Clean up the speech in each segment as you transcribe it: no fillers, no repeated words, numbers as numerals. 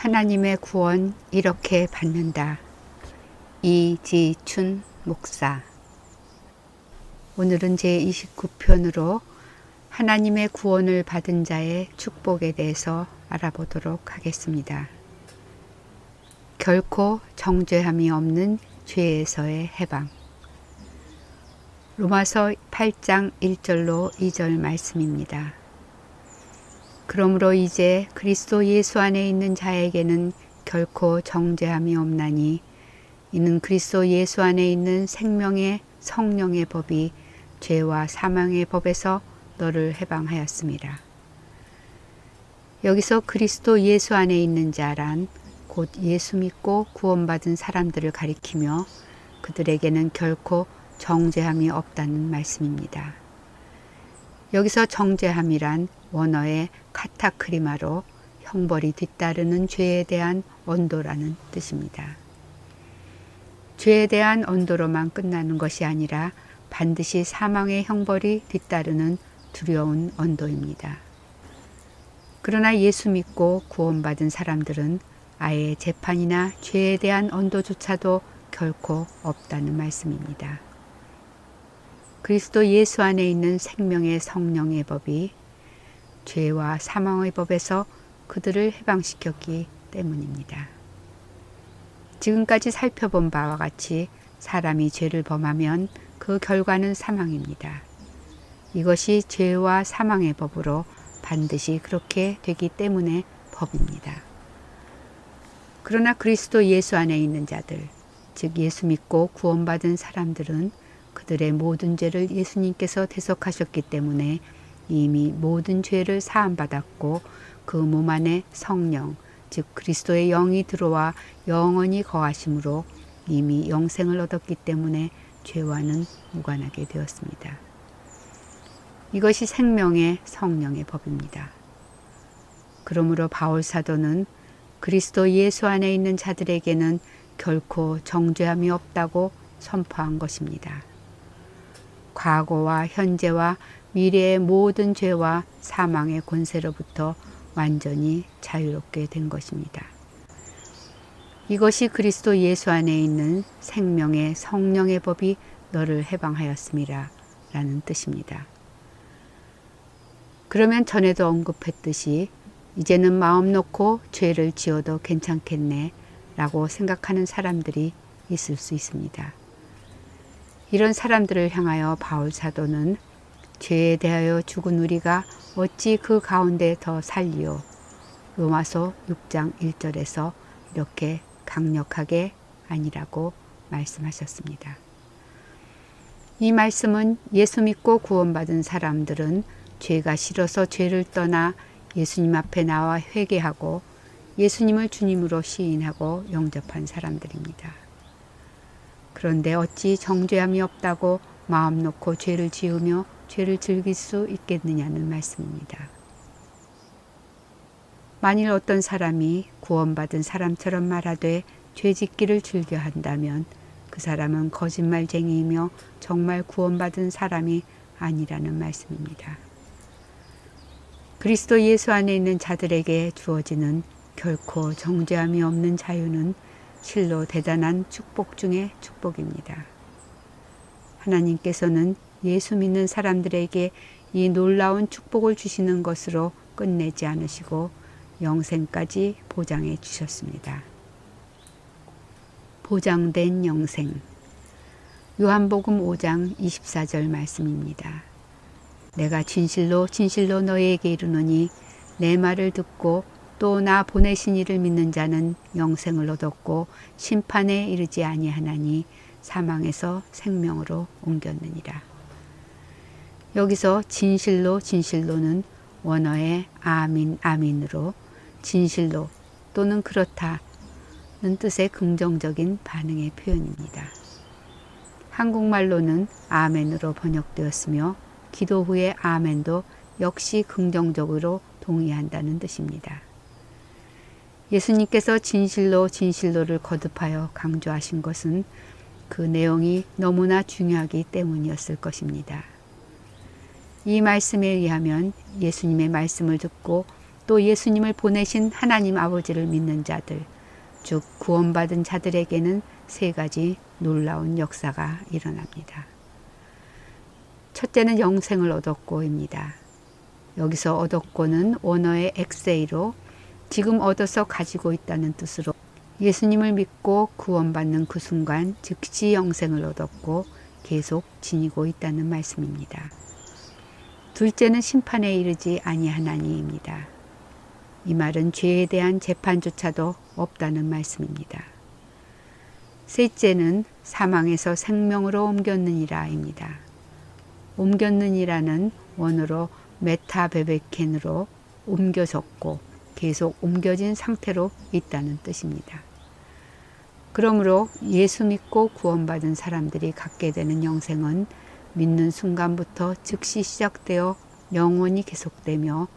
하나님의 구원 이렇게 받는다. 이지춘 목사. 오늘은 제29편으로 하나님의 구원을 받은 자의 축복에 대해서 알아보도록 하겠습니다. 결코 정죄함이 없는 죄에서의 해방. 로마서 8장 1절로 2절 말씀입니다. 그러므로 이제 그리스도 예수 안에 있는 자에게는 결코 정죄함이 없나니 이는 그리스도 예수 안에 있는 생명의 성령의 법이 죄와 사망의 법에서 너를 해방하였습니다. 여기서 그리스도 예수 안에 있는 자란 곧 예수 믿고 구원받은 사람들을 가리키며 그들에게는 결코 정죄함이 없다는 말씀입니다. 여기서 정죄함이란 원어의 카타크리마로 형벌이 뒤따르는 죄에 대한 언도라는 뜻입니다. 죄에 대한 언도로만 끝나는 것이 아니라 반드시 사망의 형벌이 뒤따르는 두려운 언도입니다. 그러나 예수 믿고 구원받은 사람들은 아예 재판이나 죄에 대한 언도조차도 결코 없다는 말씀입니다. 그리스도 예수 안에 있는 생명의 성령의 법이 죄와 사망의 법에서 그들을 해방시켰기 때문입니다. 지금까지 살펴본 바와 같이 사람이 죄를 범하면 그 결과는 사망입니다. 이것이 죄와 사망의 법으로 반드시 그렇게 되기 때문에 법입니다. 그러나 그리스도 예수 안에 있는 자들, 즉 예수 믿고 구원받은 사람들은 그들의 모든 죄를 예수님께서 대속하셨기 때문에 이미 모든 죄를 사함받았고 그 몸 안에 성령, 즉 그리스도의 영이 들어와 영원히 거하심으로 이미 영생을 얻었기 때문에 죄와는 무관하게 되었습니다. 이것이 생명의 성령의 법입니다. 그러므로 바울 사도는 그리스도 예수 안에 있는 자들에게는 결코 정죄함이 없다고 선포한 것입니다. 과거와 현재와 미래의 모든 죄와 사망의 권세로부터 완전히 자유롭게 된 것입니다. 이것이 그리스도 예수 안에 있는 생명의 성령의 법이 너를 해방하였음이라 라는 뜻입니다. 그러면 전에도 언급했듯이 이제는 마음 놓고 죄를 지어도 괜찮겠네 라고 생각하는 사람들이 있을 수 있습니다. 이런 사람들을 향하여 바울 사도는 죄에 대하여 죽은 우리가 어찌 그 가운데 더 살리요? 로마서 6장 1절에서 이렇게 강력하게 아니라고 말씀하셨습니다. 이 말씀은 예수 믿고 구원받은 사람들은 죄가 싫어서 죄를 떠나 예수님 앞에 나와 회개하고 예수님을 주님으로 시인하고 영접한 사람들입니다. 그런데 어찌 정죄함이 없다고 마음 놓고 죄를 지으며 죄를 즐길 수 있겠느냐는 말씀입니다. 만일 어떤 사람이 구원받은 사람처럼 말하되 죄짓기를 즐겨 한다면 그 사람은 거짓말쟁이이며 정말 구원받은 사람이 아니라는 말씀입니다. 그리스도 예수 안에 있는 자들에게 주어지는 결코 정죄함이 없는 자유는 실로 대단한 축복 중의 축복입니다. 하나님께서는 예수 믿는 사람들에게 이 놀라운 축복을 주시는 것으로 끝내지 않으시고 영생까지 보장해 주셨습니다. 보장된 영생. 요한복음 5장 24절 말씀입니다. 내가 진실로 진실로 너희에게 이르노니 내 말을 듣고 또 나 보내신 이를 믿는 자는 영생을 얻었고 심판에 이르지 아니하나니 사망에서 생명으로 옮겼느니라. 여기서 진실로 진실로는 원어의 아민 아민으로 진실로 또는 그렇다는 뜻의 긍정적인 반응의 표현입니다. 한국말로는 아멘으로 번역되었으며 기도 후의 아멘도 역시 긍정적으로 동의한다는 뜻입니다. 예수님께서 진실로 진실로를 거듭하여 강조하신 것은 그 내용이 너무나 중요하기 때문이었을 것입니다. 이 말씀에 의하면 예수님의 말씀을 듣고 또 예수님을 보내신 하나님 아버지를 믿는 자들, 즉 구원받은 자들에게는 세 가지 놀라운 역사가 일어납니다. 첫째는 영생을 얻었고입니다. 여기서 얻었고는 원어의 엑세이로 지금 얻어서 가지고 있다는 뜻으로 예수님을 믿고 구원받는 그 순간 즉시 영생을 얻었고 계속 지니고 있다는 말씀입니다. 둘째는 심판에 이르지 아니하나니입니다. 이 말은 죄에 대한 재판조차도 없다는 말씀입니다. 셋째는 사망에서 생명으로 옮겼느니라입니다. 옮겼느니라는 원어로 메타베베켄으로 옮겨졌고 계속 옮겨진 상태로 있다는 뜻입니다. 그러므로 예수 믿고 구원받은 사람들이 갖게 되는 영생은 믿는 순간부터 즉시 시작되어 영원히 계속되며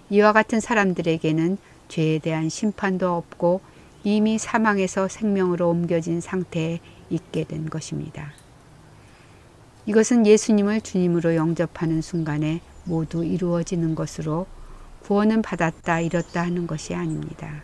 이와 같은 사람들에게는 죄에 대한 심판도 없고 이미 사망에서 생명으로 옮겨진 상태에 있게 된 것입니다. 이것은 예수님을 주님으로 영접하는 순간에 모두 이루어지는 것으로 구원은 받았다 잃었다 하는 것이 아닙니다.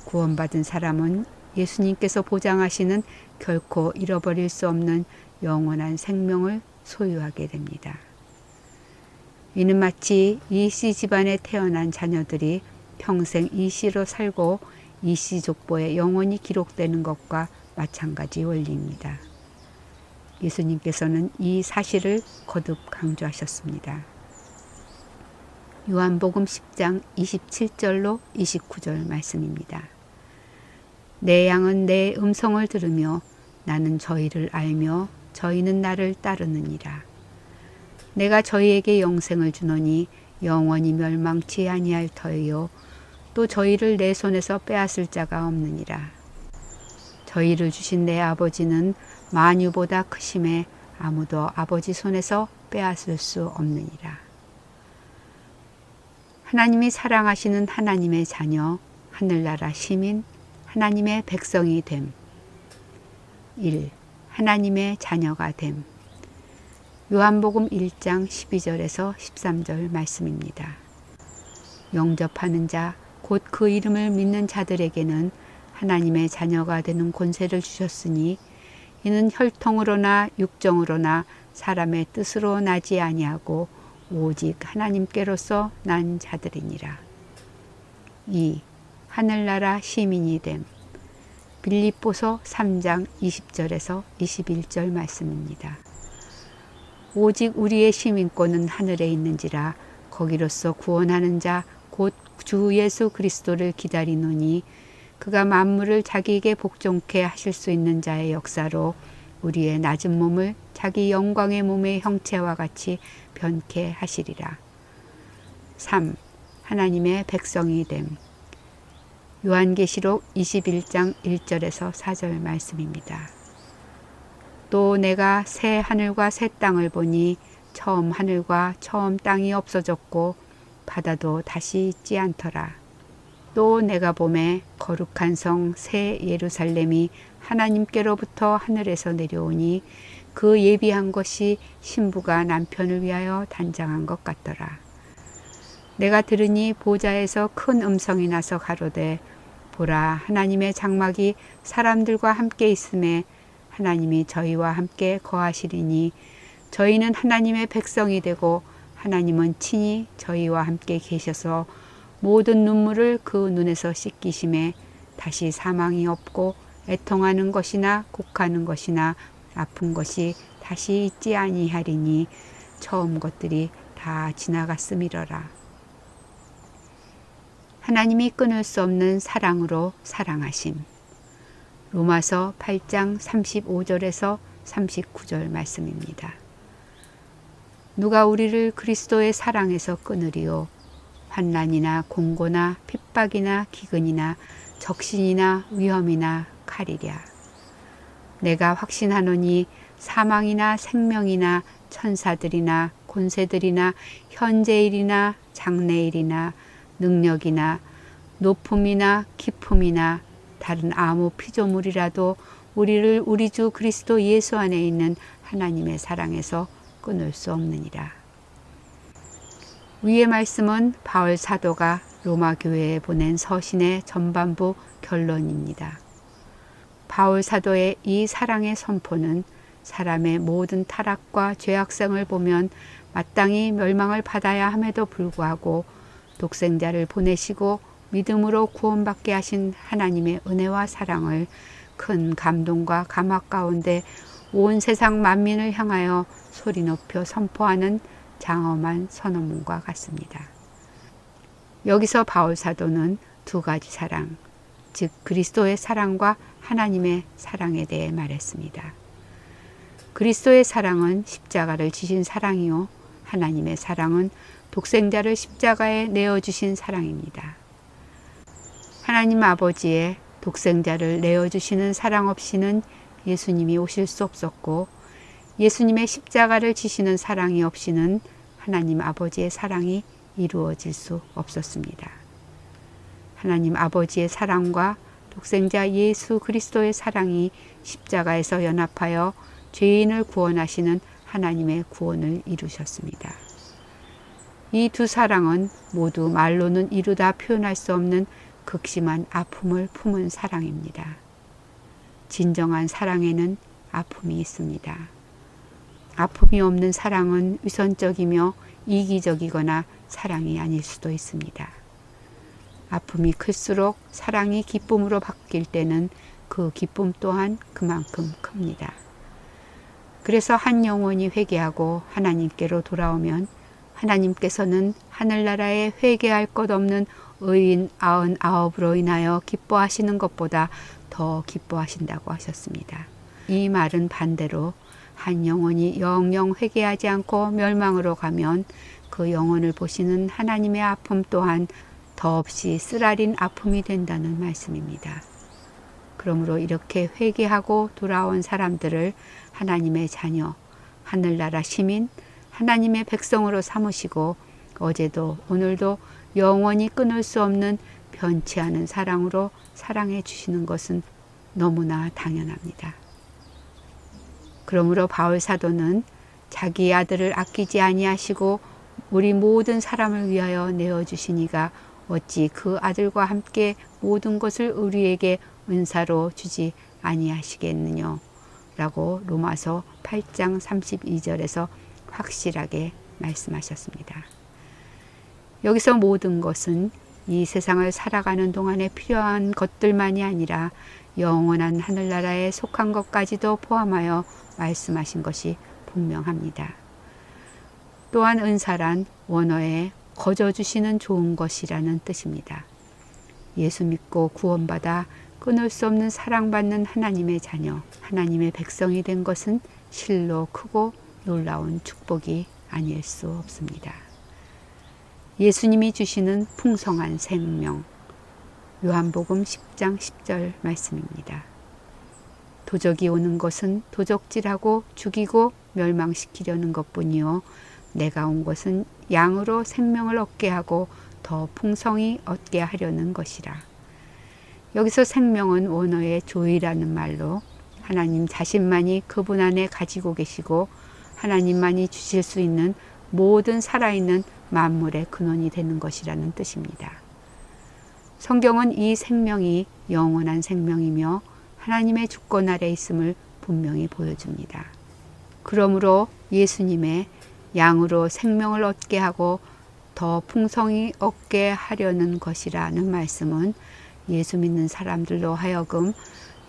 구원받은 사람은 예수님께서 보장하시는 결코 잃어버릴 수 없는 영원한 생명을 소유하게 됩니다. 이는 마치 이씨 집안에 태어난 자녀들이 평생 이씨로 살고 이씨 족보에 영원히 기록되는 것과 마찬가지 원리입니다. 예수님께서는 이 사실을 거듭 강조하셨습니다. 요한복음 10장 27절로 29절 말씀입니다. 내 양은 내 음성을 들으며 나는 저희를 알며 저희는 나를 따르느니라. 내가 저희에게 영생을 주노니 영원히 멸망치 아니할 터이요 또 저희를 내 손에서 빼앗을 자가 없느니라. 저희를 주신 내 아버지는 만유보다 크심에 아무도 아버지 손에서 빼앗을 수 없느니라. 하나님이 사랑하시는 하나님의 자녀, 하늘나라 시민, 하나님의 백성이 됨. 1. 하나님의 자녀가 됨. 요한복음 1장 12절에서 13절 말씀입니다. 영접하는 자, 곧 그 이름을 믿는 자들에게는 하나님의 자녀가 되는 권세를 주셨으니 이는 혈통으로나 육정으로나 사람의 뜻으로 나지 아니하고 오직 하나님께로서 난 자들이니라. 2. 하늘나라 시민이 됨. 빌립보서 3장 20절에서 21절 말씀입니다. 오직 우리의 시민권은 하늘에 있는지라 거기로서 구원하는 자 곧 주 예수 그리스도를 기다리노니 그가 만물을 자기에게 복종케 하실 수 있는 자의 역사로 우리의 낮은 몸을 자기 영광의 몸의 형체와 같이 변케 하시리라. 3. 하나님의 백성이 됨. 요한계시록 21장 1절에서 4절 말씀입니다. 또 내가 새 하늘과 새 땅을 보니 처음 하늘과 처음 땅이 없어졌고 바다도 다시 있지 않더라. 또 내가 보매 거룩한 성 새 예루살렘이 하나님께로부터 하늘에서 내려오니 그 예비한 것이 신부가 남편을 위하여 단장한 것 같더라. 내가 들으니 보좌에서 큰 음성이 나서 가로되 보라 하나님의 장막이 사람들과 함께 있음에 하나님이 저희와 함께 거하시리니 저희는 하나님의 백성이 되고 하나님은 친히 저희와 함께 계셔서 모든 눈물을 그 눈에서 씻기심에 다시 사망이 없고 애통하는 것이나 곡하는 것이나 아픈 것이 다시 있지 아니하리니 처음 것들이 다 지나갔음이러라. 하나님이 끊을 수 없는 사랑으로 사랑하심. 로마서 8장 35절에서 39절 말씀입니다. 누가 우리를 그리스도의 사랑에서 끊으리요. 환난이나 공고나 핍박이나 기근이나 적신이나 위험이나 칼이랴. 내가 확신하노니 사망이나 생명이나 천사들이나 권세들이나 현재일이나 장래일이나 능력이나 높음이나 깊음이나 다른 아무 피조물이라도 우리를 우리 주 그리스도 예수 안에 있는 하나님의 사랑에서 끊을 수 없느니라. 위의 말씀은 바울 사도가 로마 교회에 보낸 서신의 전반부 결론입니다. 바울 사도의 이 사랑의 선포는 사람의 모든 타락과 죄악성을 보면 마땅히 멸망을 받아야 함에도 불구하고 독생자를 보내시고 믿음으로 구원받게 하신 하나님의 은혜와 사랑을 큰 감동과 감화 가운데 온 세상 만민을 향하여 소리 높여 선포하는 장엄한 선언문과 같습니다. 여기서 바울 사도는 두 가지 사랑, 즉 그리스도의 사랑과 하나님의 사랑에 대해 말했습니다. 그리스도의 사랑은 십자가를 지신 사랑이요, 하나님의 사랑은 독생자를 십자가에 내어주신 사랑입니다. 하나님 아버지의 독생자를 내어주시는 사랑 없이는 예수님이 오실 수 없었고, 예수님의 십자가를 지시는 사랑이 없이는 하나님 아버지의 사랑이 이루어질 수 없었습니다. 하나님 아버지의 사랑과 독생자 예수 그리스도의 사랑이 십자가에서 연합하여 죄인을 구원하시는 하나님의 구원을 이루셨습니다. 이 두 사랑은 모두 말로는 이루다 표현할 수 없는 극심한 아픔을 품은 사랑입니다. 진정한 사랑에는 아픔이 있습니다. 아픔이 없는 사랑은 위선적이며 이기적이거나 사랑이 아닐 수도 있습니다. 아픔이 클수록 사랑이 기쁨으로 바뀔 때는 그 기쁨 또한 그만큼 큽니다. 그래서 한 영혼이 회개하고 하나님께로 돌아오면 하나님께서는 하늘나라에 회개할 것 없는 의인 99으로 인하여 기뻐하시는 것보다 더 기뻐하신다고 하셨습니다. 이 말은 반대로 한 영혼이 영영 회개하지 않고 멸망으로 가면 그 영혼을 보시는 하나님의 아픔 또한 더없이 쓰라린 아픔이 된다는 말씀입니다. 그러므로 이렇게 회개하고 돌아온 사람들을 하나님의 자녀, 하늘나라 시민, 하나님의 백성으로 삼으시고 어제도 오늘도 영원히 끊을 수 없는 변치 않은 사랑으로 사랑해 주시는 것은 너무나 당연합니다. 그러므로 바울 사도는 자기 아들을 아끼지 아니하시고 우리 모든 사람을 위하여 내어주시니가 어찌 그 아들과 함께 모든 것을 우리에게 은사로 주지 아니하시겠느냐 라고 로마서 8장 32절에서 확실하게 말씀하셨습니다. 여기서 모든 것은 이 세상을 살아가는 동안에 필요한 것들만이 아니라 영원한 하늘나라에 속한 것까지도 포함하여 말씀하신 것이 분명합니다. 또한 은사란 원어에 거저주시는 좋은 것이라는 뜻입니다. 예수 믿고 구원받아 끊을 수 없는 사랑받는 하나님의 자녀, 하나님의 백성이 된 것은 실로 크고 놀라운 축복이 아닐 수 없습니다. 예수님이 주시는 풍성한 생명, 요한복음 10장 10절 말씀입니다. 도적이 오는 것은 도적질하고 죽이고 멸망시키려는 것뿐이요 내가 온 것은 양으로 생명을 얻게 하고 더 풍성히 얻게 하려는 것이라. 여기서 생명은 원어의 조이라는 말로 하나님 자신만이 그분 안에 가지고 계시고 하나님만이 주실 수 있는 모든 살아있는 만물의 근원이 되는 것이라는 뜻입니다. 성경은 이 생명이 영원한 생명이며 하나님의 주권 아래 있음을 분명히 보여줍니다. 그러므로 예수님의 양으로 생명을 얻게 하고 더 풍성히 얻게 하려는 것이라는 말씀은 예수 믿는 사람들로 하여금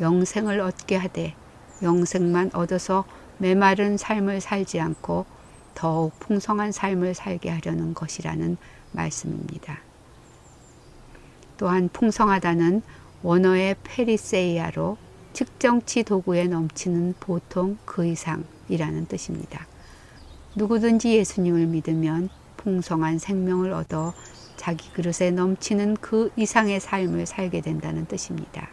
영생을 얻게 하되 영생만 얻어서 메마른 삶을 살지 않고 더욱 풍성한 삶을 살게 하려는 것이라는 말씀입니다. 또한 풍성하다는 원어의 페리세이아로 측정치 도구에 넘치는 보통 그 이상이라는 뜻입니다. 누구든지 예수님을 믿으면 풍성한 생명을 얻어 자기 그릇에 넘치는 그 이상의 삶을 살게 된다는 뜻입니다.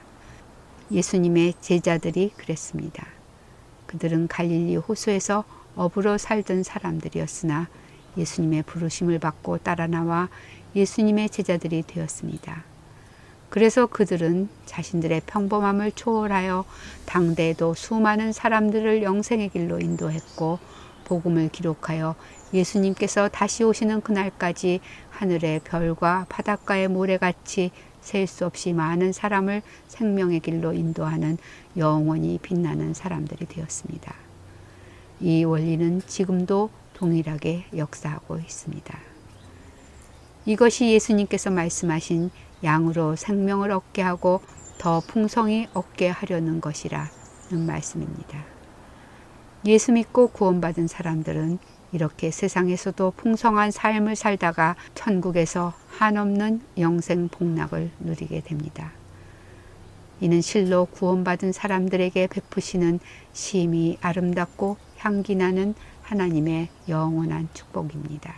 예수님의 제자들이 그랬습니다. 그들은 갈릴리 호수에서 어부로 살던 사람들이었으나 예수님의 부르심을 받고 따라 나와 예수님의 제자들이 되었습니다. 그래서 그들은 자신들의 평범함을 초월하여 당대에도 수많은 사람들을 영생의 길로 인도했고 복음을 기록하여 예수님께서 다시 오시는 그날까지 하늘의 별과 바닷가의 모래같이 셀 수 없이 많은 사람을 생명의 길로 인도하는 영원히 빛나는 사람들이 되었습니다. 이 원리는 지금도 동일하게 역사하고 있습니다. 이것이 예수님께서 말씀하신 양으로 생명을 얻게 하고 더 풍성히 얻게 하려는 것이라는 말씀입니다. 예수 믿고 구원받은 사람들은 이렇게 세상에서도 풍성한 삶을 살다가 천국에서 한없는 영생 복락을 누리게 됩니다. 이는 실로 구원받은 사람들에게 베푸시는 심히 아름답고 향기나는 하나님의 영원한 축복입니다.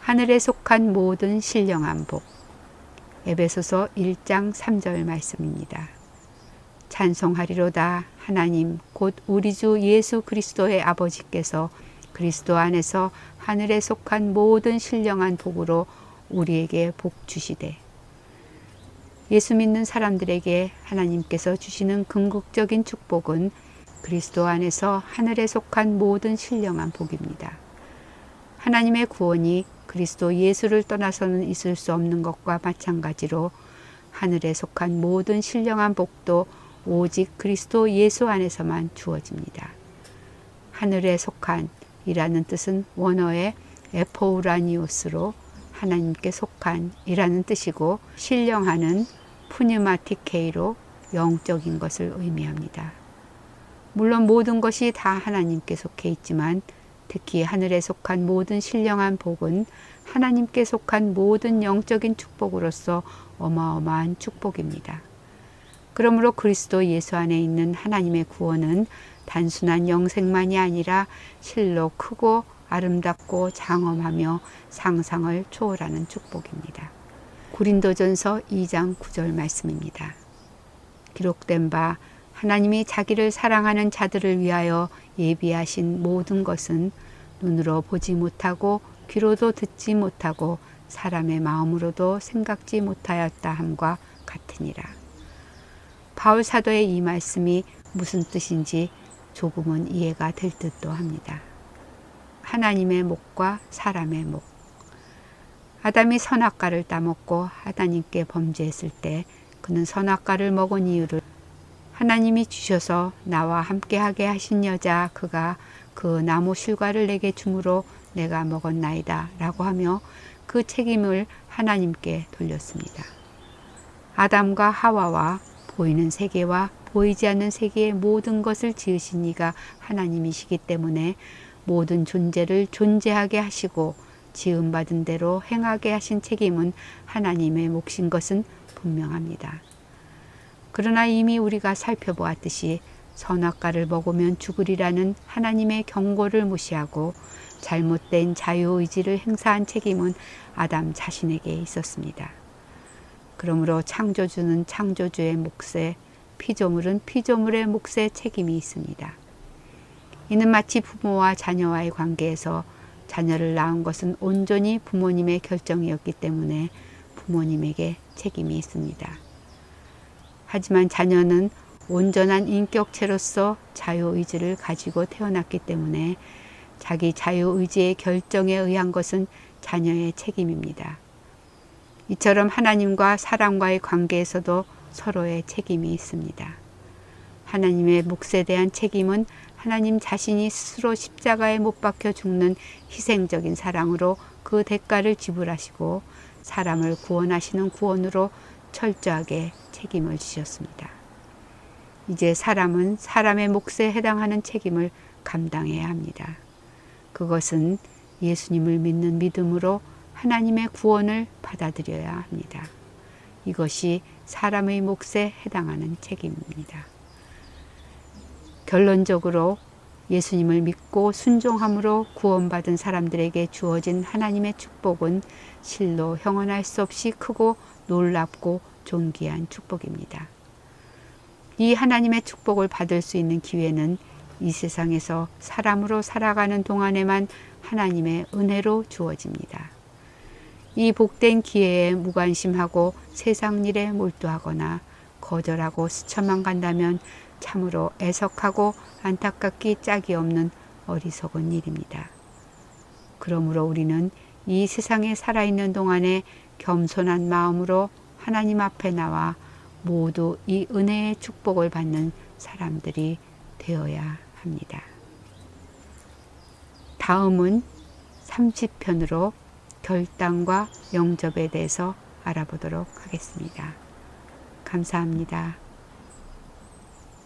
하늘에 속한 모든 신령한 복. 에베소서 1장 3절 말씀입니다. 찬송하리로다 하나님 곧 우리 주 예수 그리스도의 아버지께서 그리스도 안에서 하늘에 속한 모든 신령한 복으로 우리에게 복 주시되. 예수 믿는 사람들에게 하나님께서 주시는 궁극적인 축복은 그리스도 안에서 하늘에 속한 모든 신령한 복입니다. 하나님의 구원이 그리스도 예수를 떠나서는 있을 수 없는 것과 마찬가지로 하늘에 속한 모든 신령한 복도 오직 그리스도 예수 안에서만 주어집니다. 하늘에 속한 이라는 뜻은 원어의 에포우라니오스로 하나님께 속한 이라는 뜻이고 신령하는 푸뉴마티케이로 영적인 것을 의미합니다. 물론 모든 것이 다 하나님께 속해 있지만 특히 하늘에 속한 모든 신령한 복은 하나님께 속한 모든 영적인 축복으로서 어마어마한 축복입니다. 그러므로 그리스도 예수 안에 있는 하나님의 구원은 단순한 영생만이 아니라 실로 크고 아름답고 장엄하며 상상을 초월하는 축복입니다. 고린도전서 2장 9절 말씀입니다. 기록된 바 하나님이 자기를 사랑하는 자들을 위하여 예비하신 모든 것은 눈으로 보지 못하고 귀로도 듣지 못하고 사람의 마음으로도 생각지 못하였다 함과 같으니라. 바울 사도의 이 말씀이 무슨 뜻인지 조금은 이해가 될 듯도 합니다. 하나님의 목과 사람의 목. 아담이 선악과를 따먹고 하나님께 범죄했을 때 그는 선악과를 먹은 이유를 하나님이 주셔서 나와 함께하게 하신 여자 그가 그 나무 실과를 내게 주므로 내가 먹었나이다 라고 하며 그 책임을 하나님께 돌렸습니다. 아담과 하와와 보이는 세계와 보이지 않는 세계의 모든 것을 지으신 이가 하나님이시기 때문에 모든 존재를 존재하게 하시고 지음받은 대로 행하게 하신 책임은 하나님의 몫인 것은 분명합니다. 그러나 이미 우리가 살펴보았듯이 선악과를 먹으면 죽으리라는 하나님의 경고를 무시하고 잘못된 자유의지를 행사한 책임은 아담 자신에게 있었습니다. 그러므로 창조주는 창조주의 몫에, 피조물은 피조물의 몫에 책임이 있습니다. 이는 마치 부모와 자녀와의 관계에서 자녀를 낳은 것은 온전히 부모님의 결정이었기 때문에 부모님에게 책임이 있습니다. 하지만 자녀는 온전한 인격체로서 자유의지를 가지고 태어났기 때문에 자기 자유의지의 결정에 의한 것은 자녀의 책임입니다. 이처럼 하나님과 사람과의 관계에서도 서로의 책임이 있습니다. 하나님의 몫에 대한 책임은 하나님 자신이 스스로 십자가에 못 박혀 죽는 희생적인 사랑으로 그 대가를 지불하시고 사람을 구원하시는 구원으로 철저하게 책임을 지셨습니다. 이제 사람은 사람의 몫에 해당하는 책임을 감당해야 합니다. 그것은 예수님을 믿는 믿음으로 하나님의 구원을 받아들여야 합니다. 이것이 사람의 몫에 해당하는 책임입니다. 결론적으로 예수님을 믿고 순종함으로 구원받은 사람들에게 주어진 하나님의 축복은 실로 형언할 수 없이 크고 놀랍고 존귀한 축복입니다. 이 하나님의 축복을 받을 수 있는 기회는 이 세상에서 사람으로 살아가는 동안에만 하나님의 은혜로 주어집니다. 이 복된 기회에 무관심하고 세상 일에 몰두하거나 거절하고 스쳐만 간다면 참으로 애석하고 안타깝기 짝이 없는 어리석은 일입니다. 그러므로 우리는 이 세상에 살아있는 동안에 겸손한 마음으로 하나님 앞에 나와 모두 이 은혜의 축복을 받는 사람들이 되어야 합니다. 다음은 30편으로 결단과 영접에 대해서 알아보도록 하겠습니다. 감사합니다.